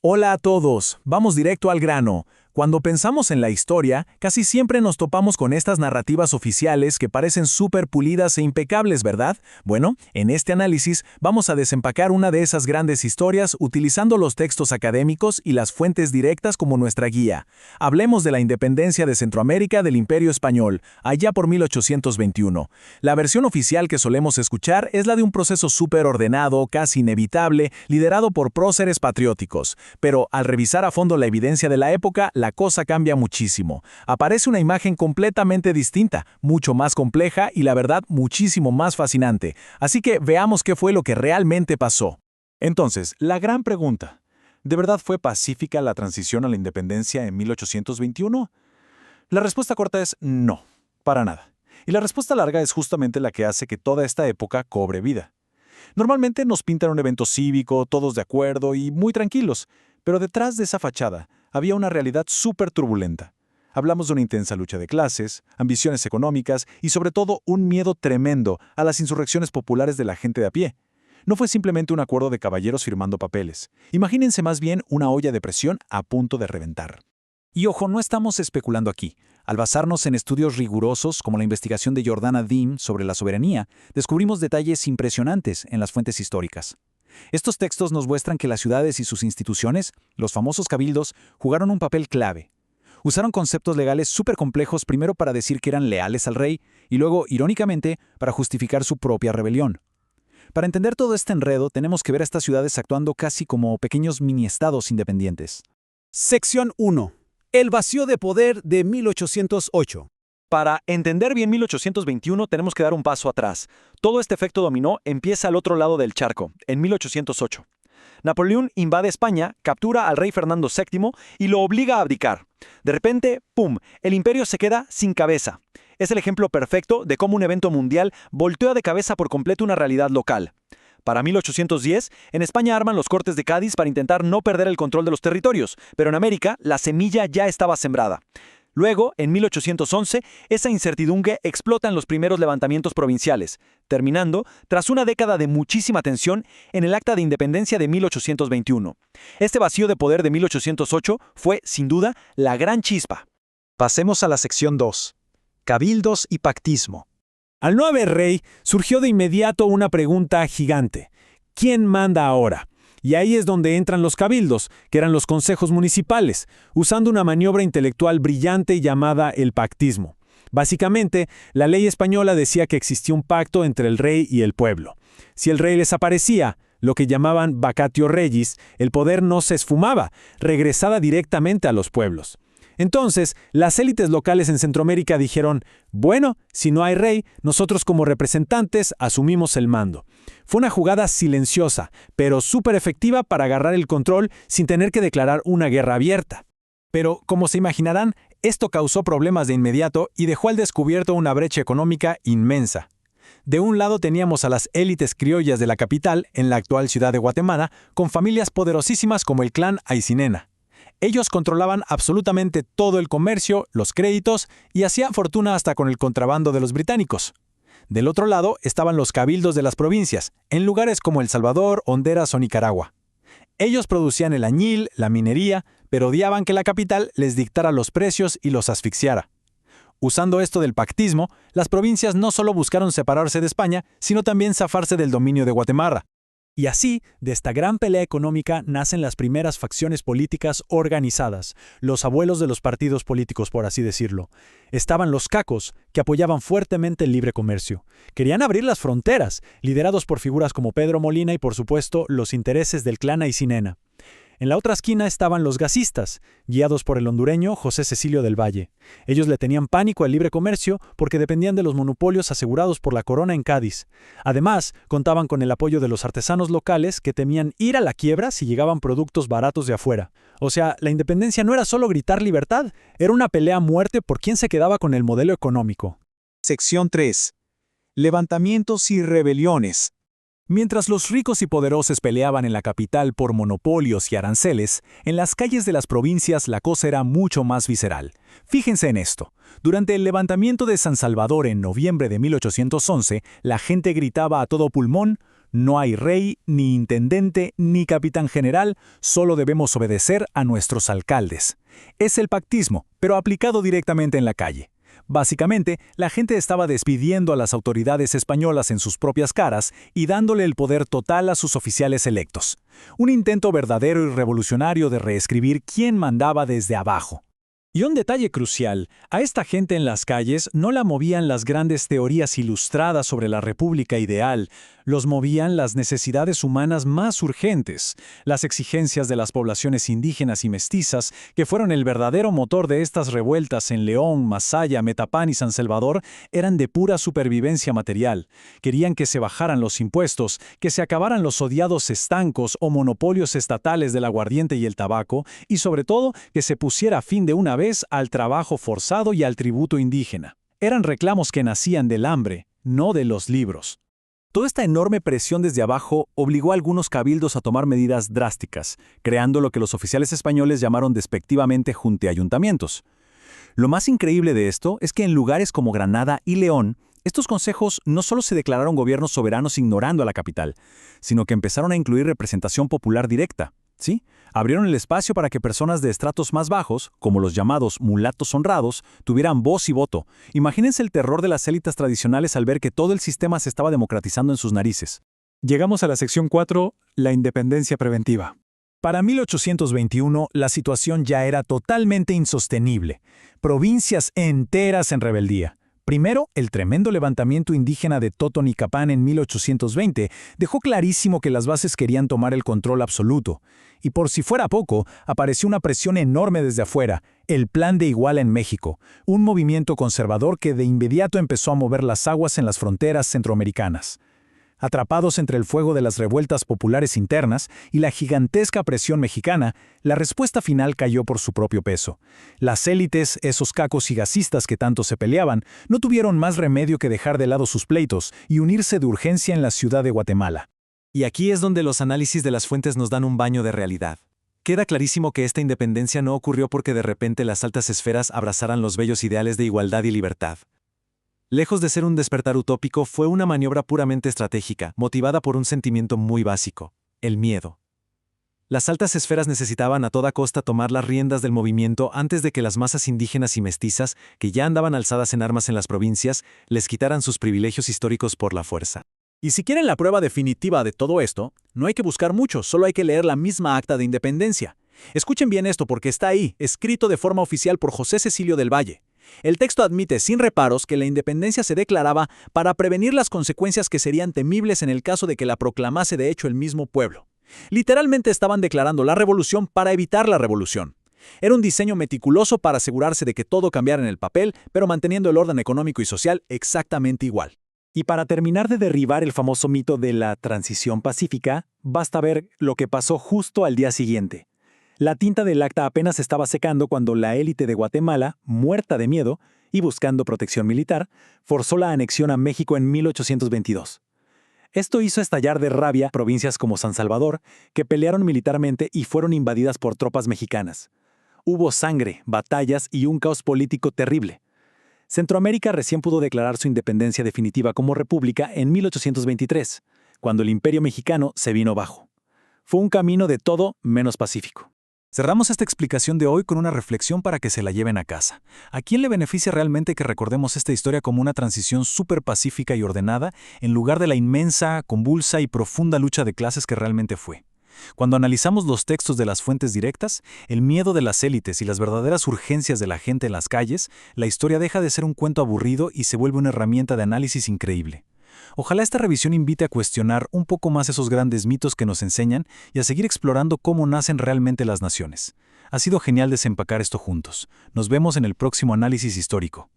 Hola a todos, vamos directo al grano. Cuando pensamos en la historia, casi siempre nos topamos con estas narrativas oficiales que parecen súper pulidas e impecables, ¿verdad? Bueno, en este análisis vamos a desempacar una de esas grandes historias utilizando los textos académicos y las fuentes directas como nuestra guía. Hablemos de la independencia de Centroamérica del Imperio Español, allá por 1821. La versión oficial que solemos escuchar es la de un proceso súper ordenado, casi inevitable, liderado por próceres patrióticos. Pero al revisar a fondo la evidencia de la época, la cosa cambia muchísimo. Aparece una imagen completamente distinta, mucho más compleja y la verdad muchísimo más fascinante. Así que veamos qué fue lo que realmente pasó. Entonces, la gran pregunta, ¿de verdad fue pacífica la transición a la independencia en 1821? La respuesta corta es no, para nada. Y la respuesta larga es justamente la que hace que toda esta época cobre vida. Normalmente nos pintan un evento cívico, todos de acuerdo y muy tranquilos, pero detrás de esa fachada había una realidad súper turbulenta. Hablamos de una intensa lucha de clases, ambiciones económicas y sobre todo un miedo tremendo a las insurrecciones populares de la gente de a pie. No fue simplemente un acuerdo de caballeros firmando papeles. Imagínense más bien una olla de presión a punto de reventar. Y ojo, no estamos especulando aquí. Al basarnos en estudios rigurosos como la investigación de Jordana Dean sobre la soberanía, descubrimos detalles impresionantes en las fuentes históricas. Estos textos nos muestran que las ciudades y sus instituciones, los famosos cabildos, jugaron un papel clave. Usaron conceptos legales súper complejos primero para decir que eran leales al rey y luego, irónicamente, para justificar su propia rebelión. Para entender todo este enredo, tenemos que ver a estas ciudades actuando casi como pequeños mini-estados independientes. Sección 1. El vacío de poder de 1808. Para entender bien 1821 tenemos que dar un paso atrás. Todo este efecto dominó empieza al otro lado del charco, en 1808. Napoleón invade España, captura al rey Fernando VII y lo obliga a abdicar. De repente, ¡pum!, el imperio se queda sin cabeza. Es el ejemplo perfecto de cómo un evento mundial voltea de cabeza por completo una realidad local. Para 1810, en España arman los Cortes de Cádiz para intentar no perder el control de los territorios, pero en América la semilla ya estaba sembrada. Luego, en 1811, esa incertidumbre explota en los primeros levantamientos provinciales, terminando, tras una década de muchísima tensión, en el Acta de Independencia de 1821. Este vacío de poder de 1808 fue, sin duda, la gran chispa. Pasemos a la sección 2. Cabildos y pactismo. Al no haber rey, surgió de inmediato una pregunta gigante. ¿Quién manda ahora? Y ahí es donde entran los cabildos, que eran los consejos municipales, usando una maniobra intelectual brillante llamada el pactismo. Básicamente, la ley española decía que existía un pacto entre el rey y el pueblo. Si el rey les aparecía, lo que llamaban vacatio regis, el poder no se esfumaba, regresaba directamente a los pueblos. Entonces, las élites locales en Centroamérica dijeron, bueno, si no hay rey, nosotros como representantes asumimos el mando. Fue una jugada silenciosa, pero súper efectiva para agarrar el control sin tener que declarar una guerra abierta. Pero, como se imaginarán, esto causó problemas de inmediato y dejó al descubierto una brecha económica inmensa. De un lado teníamos a las élites criollas de la capital, en la actual ciudad de Guatemala, con familias poderosísimas como el clan Aycinena. Ellos controlaban absolutamente todo el comercio, los créditos y hacían fortuna hasta con el contrabando de los británicos. Del otro lado estaban los cabildos de las provincias, en lugares como El Salvador, Honduras o Nicaragua. Ellos producían el añil, la minería, pero odiaban que la capital les dictara los precios y los asfixiara. Usando esto del pactismo, las provincias no solo buscaron separarse de España, sino también zafarse del dominio de Guatemala. Y así, de esta gran pelea económica nacen las primeras facciones políticas organizadas, los abuelos de los partidos políticos, por así decirlo. Estaban los cacos, que apoyaban fuertemente el libre comercio. Querían abrir las fronteras, liderados por figuras como Pedro Molina y, por supuesto, los intereses del clan Aycinena. En la otra esquina estaban los gasistas, guiados por el hondureño José Cecilio del Valle. Ellos le tenían pánico al libre comercio porque dependían de los monopolios asegurados por la corona en Cádiz. Además, contaban con el apoyo de los artesanos locales que temían ir a la quiebra si llegaban productos baratos de afuera. O sea, la independencia no era solo gritar libertad, era una pelea a muerte por quién se quedaba con el modelo económico. Sección 3. Levantamientos y rebeliones. Mientras los ricos y poderosos peleaban en la capital por monopolios y aranceles, en las calles de las provincias la cosa era mucho más visceral. Fíjense en esto. Durante el levantamiento de San Salvador en noviembre de 1811, la gente gritaba a todo pulmón, No hay rey, ni intendente, ni capitán general, solo debemos obedecer a nuestros alcaldes. Es el pactismo, pero aplicado directamente en la calle. Básicamente, la gente estaba despidiendo a las autoridades españolas en sus propias caras y dándole el poder total a sus oficiales electos. Un intento verdadero y revolucionario de reescribir quién mandaba desde abajo. Y un detalle crucial, a esta gente en las calles no la movían las grandes teorías ilustradas sobre la república ideal, los movían las necesidades humanas más urgentes, las exigencias de las poblaciones indígenas y mestizas, que fueron el verdadero motor de estas revueltas en León, Masaya, Metapán y San Salvador, eran de pura supervivencia material. Querían que se bajaran los impuestos, que se acabaran los odiados estancos o monopolios estatales del aguardiente y el tabaco, y sobre todo que se pusiera fin de una vez al trabajo forzado y al tributo indígena. Eran reclamos que nacían del hambre, no de los libros. Toda esta enorme presión desde abajo obligó a algunos cabildos a tomar medidas drásticas, creando lo que los oficiales españoles llamaron despectivamente junteayuntamientos. Lo más increíble de esto es que en lugares como Granada y León, estos consejos no solo se declararon gobiernos soberanos ignorando a la capital, sino que empezaron a incluir representación popular directa. ¿Sí? Abrieron el espacio para que personas de estratos más bajos, como los llamados mulatos honrados, tuvieran voz y voto. Imagínense el terror de las élites tradicionales al ver que todo el sistema se estaba democratizando en sus narices. Llegamos a la sección 4, la independencia preventiva. Para 1821, la situación ya era totalmente insostenible. Provincias enteras en rebeldía. Primero, el tremendo levantamiento indígena de Totonicapán en 1820 dejó clarísimo que las bases querían tomar el control absoluto. Y por si fuera poco, apareció una presión enorme desde afuera, el Plan de Iguala en México, un movimiento conservador que de inmediato empezó a mover las aguas en las fronteras centroamericanas. Atrapados entre el fuego de las revueltas populares internas y la gigantesca presión mexicana, la respuesta final cayó por su propio peso. Las élites, esos cacos y gasistas que tanto se peleaban, no tuvieron más remedio que dejar de lado sus pleitos y unirse de urgencia en la ciudad de Guatemala. Y aquí es donde los análisis de las fuentes nos dan un baño de realidad. Queda clarísimo que esta independencia no ocurrió porque de repente las altas esferas abrazaran los bellos ideales de igualdad y libertad. Lejos de ser un despertar utópico, fue una maniobra puramente estratégica, motivada por un sentimiento muy básico: el miedo. Las altas esferas necesitaban a toda costa tomar las riendas del movimiento antes de que las masas indígenas y mestizas, que ya andaban alzadas en armas en las provincias, les quitaran sus privilegios históricos por la fuerza. Y si quieren la prueba definitiva de todo esto, no hay que buscar mucho, solo hay que leer la misma acta de independencia. Escuchen bien esto porque está ahí, escrito de forma oficial por José Cecilio del Valle. El texto admite sin reparos que la independencia se declaraba para prevenir las consecuencias que serían temibles en el caso de que la proclamase de hecho el mismo pueblo. Literalmente estaban declarando la revolución para evitar la revolución. Era un diseño meticuloso para asegurarse de que todo cambiara en el papel, pero manteniendo el orden económico y social exactamente igual. Y para terminar de derribar el famoso mito de la transición pacífica, basta ver lo que pasó justo al día siguiente. La tinta del acta apenas estaba secando cuando la élite de Guatemala, muerta de miedo y buscando protección militar, forzó la anexión a México en 1822. Esto hizo estallar de rabia provincias como San Salvador, que pelearon militarmente y fueron invadidas por tropas mexicanas. Hubo sangre, batallas y un caos político terrible. Centroamérica recién pudo declarar su independencia definitiva como república en 1823, cuando el Imperio Mexicano se vino abajo. Fue un camino de todo menos pacífico. Cerramos esta explicación de hoy con una reflexión para que se la lleven a casa. ¿A quién le beneficia realmente que recordemos esta historia como una transición súper pacífica y ordenada en lugar de la inmensa, convulsa y profunda lucha de clases que realmente fue? Cuando analizamos los textos de las fuentes directas, el miedo de las élites y las verdaderas urgencias de la gente en las calles, la historia deja de ser un cuento aburrido y se vuelve una herramienta de análisis increíble. Ojalá esta revisión invite a cuestionar un poco más esos grandes mitos que nos enseñan y a seguir explorando cómo nacen realmente las naciones. Ha sido genial desempacar esto juntos. Nos vemos en el próximo análisis histórico.